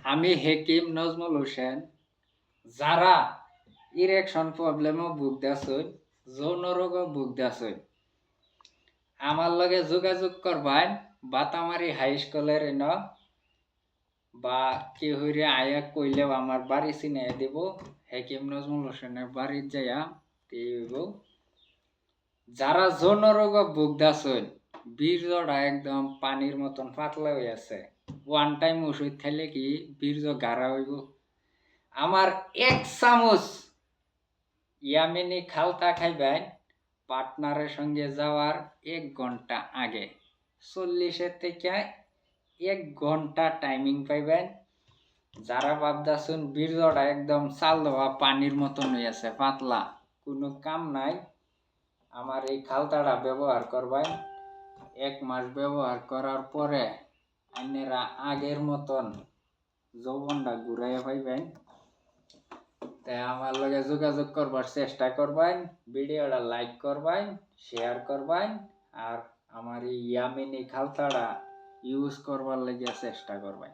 আমি হেকিম নজমুল হোসেন। যারা ইরেকশন প্রবলেমও ভুগতেছেন, যৌন রোগও ভুগতেছেন, আমার লগে যোগাযোগ করবেন। বাতামারি হাই স্কুলের বা কেউ হইরে আয়া কইলেও আমার বাড়ি চিনাই দেব। হেকিম নজমুল হোসেনের বাড়ির যাইয়া দিব। যারা যৌন রোগ ভুগতেছেন, বীর্যটা একদম পানির মতন পাতলা হয়ে আছে, ওয়ান টাইম ওষুধ খাইলে কি বীর্য গাঢ় হইব। আমার 1 চামচ ইয়ামিনী খালতা খাইবেন পার্টনারের সঙ্গে যাওয়ার 1 ঘন্টা আগে। 40 থেকে 1 ঘন্টা টাইমিং পাইবেন। যারা ভাবতেছেন বীর্যটা একদম চাল দেওয়া পানির মতন হয়ে আছে, পাতলা, কোনো কাম নাই, আমার এই খালতাটা ব্যবহার করবেন। 1 মাস ব্যবহার করার পরে আপনারা আগের মতন যৌবনটা ঘুরাইয়া পাইবেন। তাই আমার লগে যোগাযোগ করবার চেষ্টা করবেন। ভিডিওটা লাইক করবেন, শেয়ার করবেন, আর আমার এই ইয়ামিনী খালতাটা ইউজ করবার লাগে চেষ্টা করবেন।